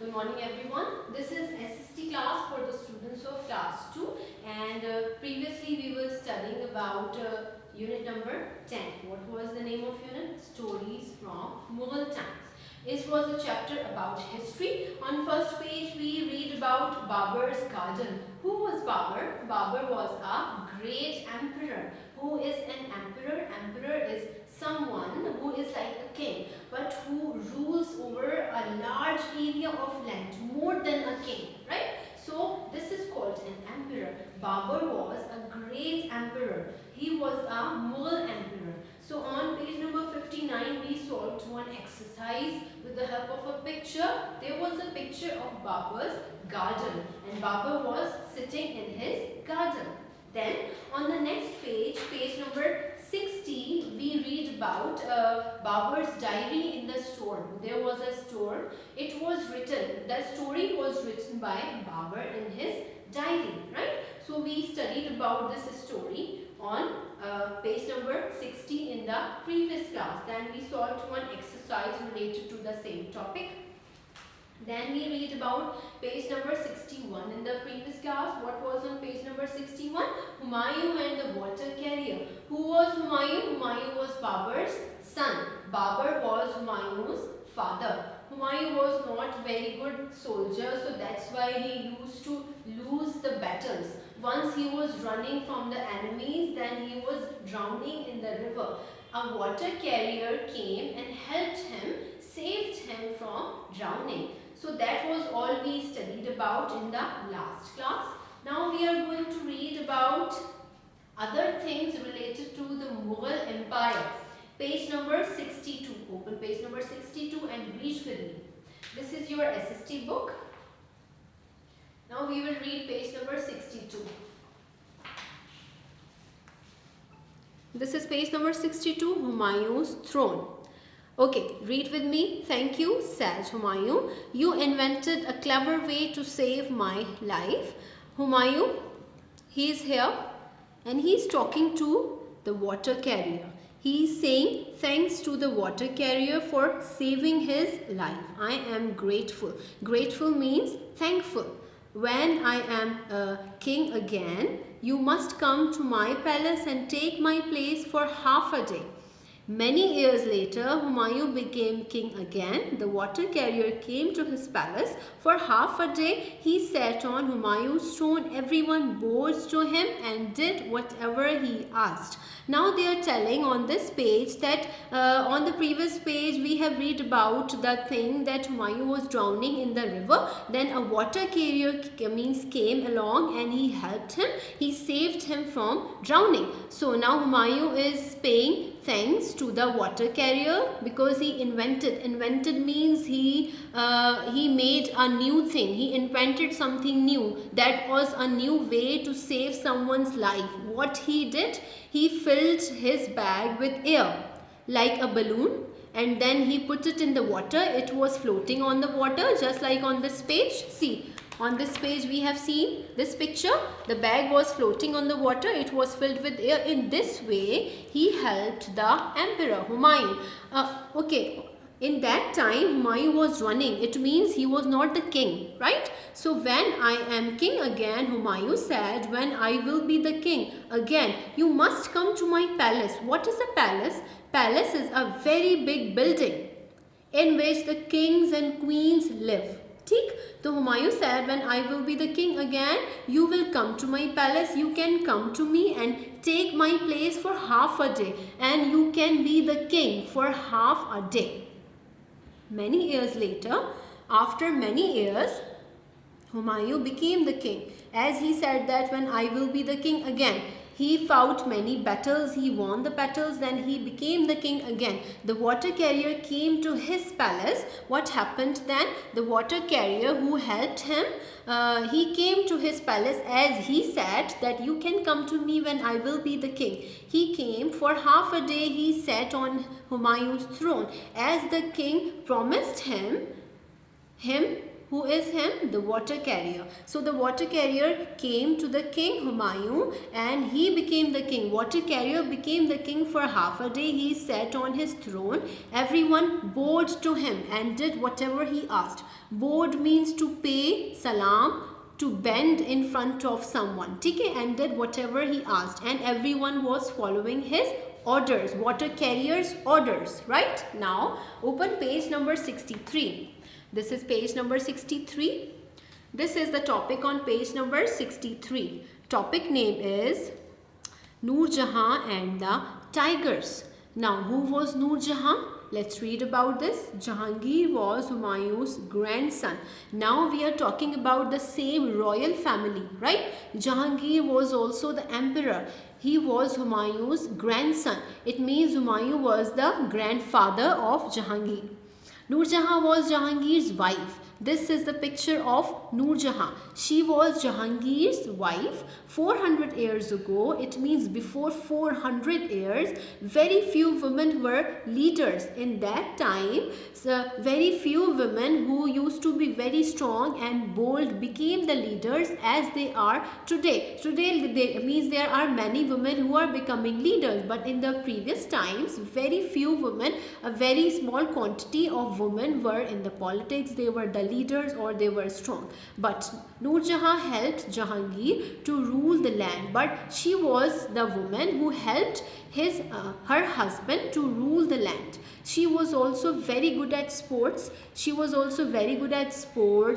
Good morning everyone. This is SST class for the students of class 2 and previously we were studying about unit number 10. What was the name of unit? Stories from Mughal times. It was a chapter about history. On first page we read about Babur's garden. Who was Babur? Babur was a great emperor. Who is an emperor? Emperor is someone who is like a king but who rules over a large area of land, more than a king, right? So this is called an emperor. Babur was a great emperor. He was a Mughal emperor. So on page number 59 we solved one exercise with the help of a picture. There was a picture of Babur's garden and Babur was sitting in his garden. Then on the next page, page number 60, we read about Babur's diary in the storm. There was a storm. It was written, the story was written by Babur in his diary, right? So we studied about this story on page number 60 in the previous class. Then we solved one exercise related to the same topic. Then we read about page number 61 in the previous class. What was on page number 61? Humayun and the water carrier. Who was Humayun? Humayun was Babur's son. Babur was Humayun's father. Humayun was not very good soldier, so that's why he used to lose the battles. Once he was running from the enemies, then he was drowning in the river. A water carrier came and helped him, saved him from drowning. So that was all we studied about in the last class. Now we are going to read about other things related to the Mughal Empire. Page number 62. Open page number 62 and read with me. This is your SST book. Now we will read page number 62. This is page number 62, Humayun's throne. Okay, read with me. Thank you, said Humayun. You invented a clever way to save my life. Humayun, he is here and he is talking to the water carrier. He is saying thanks to the water carrier for saving his life. I am grateful. Grateful means thankful. When I am a king again, you must come to my palace and take my place for half a day. Many years later, Humayun became king again. The water carrier came to his palace. For half a day, he sat on Humayun's throne. Everyone bowed to him and did whatever he asked. Now they are telling on this page that on the previous page we have read about the thing that Humayun was drowning in the river. Then a water carrier came along and he helped him. He saved him from drowning. So now Humayun is paying thanks to the water carrier because he invented means he made a new thing. He invented something new. That was a new way to save someone's life. What he did, he filled his bag with air like a balloon and then he put it in the water. It was floating on the water just like on this page. See, on this page we have seen this picture. The bag was floating on the water. It was filled with air. In this way, he helped the emperor Humayun. Okay, in that time Humayun was running. It means he was not the king, right? So when I am king again, Humayun said, when I will be the king again, you must come to my palace. What is a palace? Palace is a very big building in which the kings and queens live. So Humayun said, when I will be the king again, you will come to my palace. You can come to me and take my place for half a day. And you can be the king for half a day. Many years later, after many years, Humayun became the king. As he said that when I will be the king again, he fought many battles, he won the battles, then he became the king again. The water carrier came to his palace. What happened then? The water carrier who helped him, he came to his palace as he said that you can come to me when I will be the king. He came for half a day, he sat on Humayun's throne. As the king promised him Who is him? The water carrier. So the water carrier came to the king Humayun and he became the king. Water carrier became the king for half a day. He sat on his throne. Everyone bowed to him and did whatever he asked. Bowed means to pay salam, to bend in front of someone. Okay? And did whatever he asked. And everyone was following his orders. Water carrier's orders. Right? Now open page number 63. This is page number 63. This is the topic on page number 63. Topic name is Noor Jahan and the Tigers. Now, who was Noor Jahan? Let's read about this. Jahangir was Humayun's grandson. Now we are talking about the same royal family, right? Jahangir was also the emperor. He was Humayun's grandson. It means Humayun was the grandfather of Jahangir. Noor Jahan was Jahangir's wife. This is the picture of Noor Jahan. She was Jahangir's wife 400 years ago. It means before 400 years, very few women were leaders. In that time, so very few women who used to be very strong and bold became the leaders as they are today. Today means there are many women who are becoming leaders, but in the previous times, very few women, a very small quantity of women were in the politics. They were the leaders or they were strong. But Noor Jahan helped Jahangir to rule the land, but she was the woman who helped her husband to rule the land. She was also very good at sports.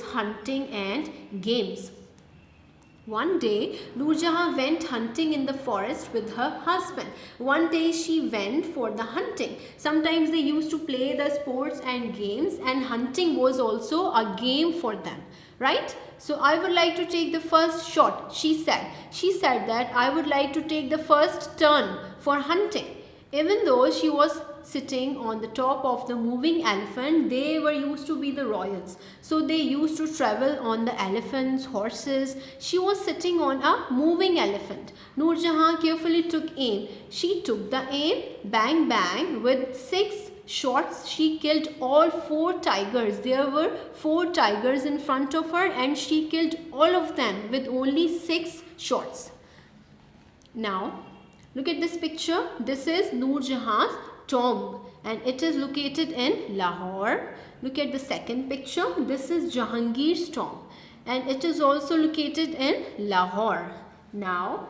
Hunting and games. One day, Noor Jahan went hunting in the forest with her husband. One day she went for the hunting. Sometimes they used to play the sports and games, and hunting was also a game for them, right? So I would like to take the first shot, she said. She said that I would like to take the first turn for hunting. Even though she was sitting on the top of the moving elephant, they were used to be the royals. So they used to travel on the elephants, horses. She was sitting on a moving elephant. Noor Jahan carefully took aim. She took the aim, bang bang, with 6 shots. She killed all 4 tigers. There were 4 tigers in front of her and she killed all of them with only 6 shots. Now, look at this picture. This is Noor Jahan's tomb and it is located in Lahore. Look at the second picture. This is Jahangir's tomb and it is also located in Lahore. Now,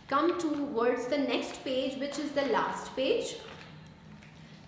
come towards the next page, which is the last page.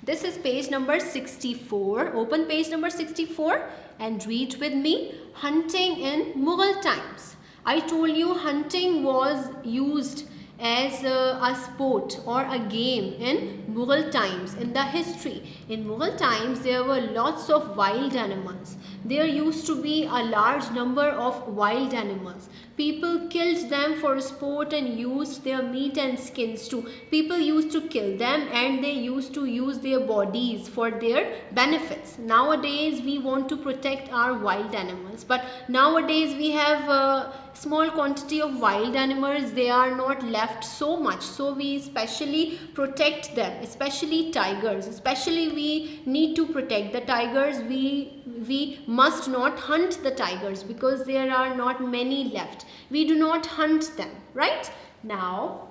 This is page number 64. Open page number 64 and read with me. Hunting in Mughal times. I told you hunting was used as a sport or a game in Mughal times, in the history. In Mughal times, there were lots of wild animals. There used to be a large number of wild animals. People killed them for sport and used their meat and skins too. People used to kill them and they used to use their bodies for their benefits. Nowadays, we want to protect our wild animals, but nowadays we have a small quantity of wild animals. They are not left so much, so we especially protect them, especially tigers. Especially we need to protect the tigers. We must not hunt the tigers because there are not many left. We do not hunt them, right? Now,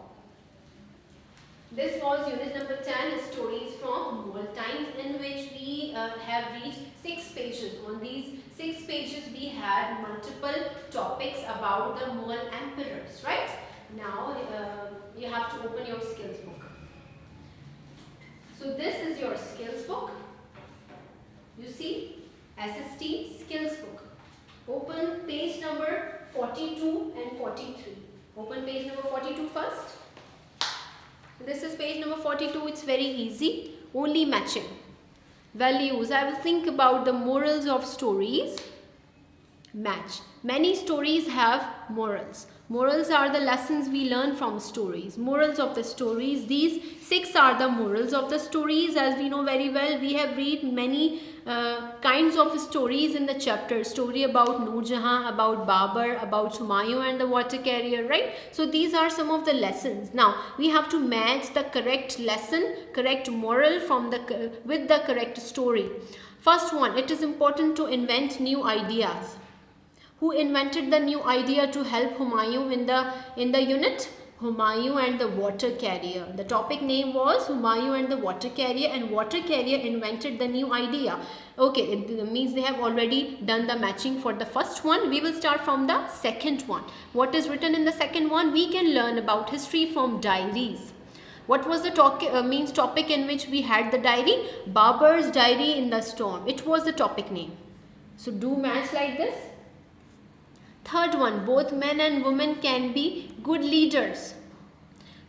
this was unit number 10, stories from Mughal times, in which we have reached 6 pages. On these 6 pages, we had multiple topics about the Mughal emperors, right? Now, you have to open your skills book. So this is your skills book. You see, SST skills book. Open page number 42 and 43. Open page number 42 first. This is page number 42. It's very easy. Only matching. Values. I will think about the morals of stories. Match. Many stories have morals. Morals are the lessons we learn from stories. Morals of the stories. These 6 are the morals of the stories. As we know very well, we have read many kinds of stories in the chapter. Story about Noor Jahan, about Babur, about Humayun and the water carrier, right? So these are some of the lessons. Now, we have to match the correct lesson, correct moral with the correct story. First one, it is important to invent new ideas. Who invented the new idea to help Humayun in the unit? Humayun and the water carrier. The topic name was Humayun and the water carrier, and water carrier invented the new idea. Okay, it means they have already done the matching for the first one. We will start from the second one. What is written in the second one? We can learn about history from diaries. What was the topic in which we had the diary? Babur's diary in the storm. It was the topic name. So do match like this. Third one, both men and women can be good leaders.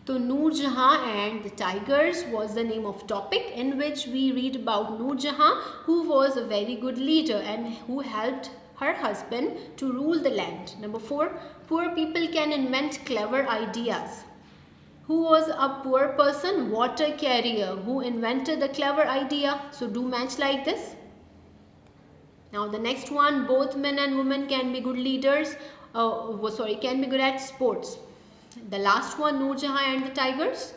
So Noor Jahan and the Tigers was the name of topic in which we read about Noor Jahan, who was a very good leader and who helped her husband to rule the land. Number 4, poor people can invent clever ideas. Who was a poor person? Water carrier, who invented a clever idea. So do match like this. Now the next one, both men and women can be good leaders, can be good at sports. The last one, Noor Jahan and the Tigers.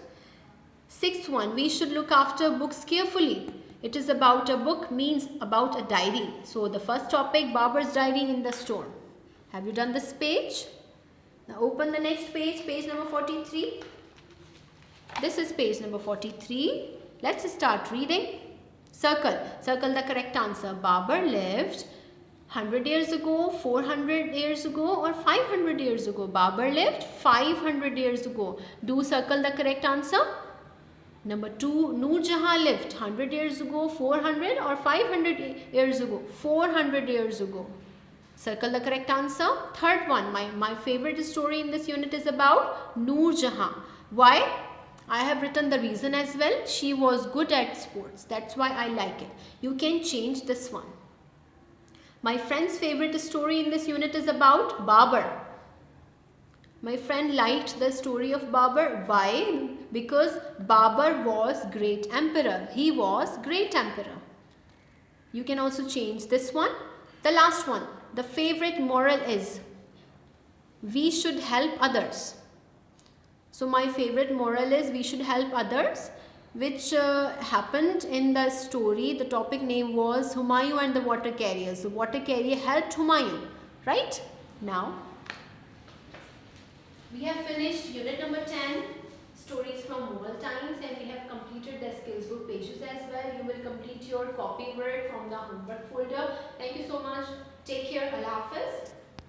Sixth one, we should look after books carefully. It is about a book, means about a diary. So the first topic, Babur's diary in the storm. Have you done this page? Now open the next page, page number 43. This is page number 43. Let's start reading. Circle the correct answer. Babur lived 100 years ago, 400 years ago or 500 years ago. Babur lived 500 years ago. Do circle the correct answer. Number 2, Noor Jahan lived 100 years ago, 400 or 500 years ago. 400 years ago. Circle the correct answer. Third one, my favorite story in this unit is about Noor Jahan. Why? I have written the reason as well. She was good at sports. That's why I like it. You can change this one. My friend's favorite story in this unit is about Babur. My friend liked the story of Babur. Why? Because Babur was great emperor. He was great emperor. You can also change this one. The last one. The favorite moral is we should help others. So my favorite moral is we should help others, which happened in the story. The topic name was Humayun and the water carrier. So water carrier helped Humayun, right? Now, we have finished unit number 10, stories from Mughal times, and we have completed the skills book pages as well. You will complete your copy work from the homework folder. Thank you so much. Take care. Allah Hafiz.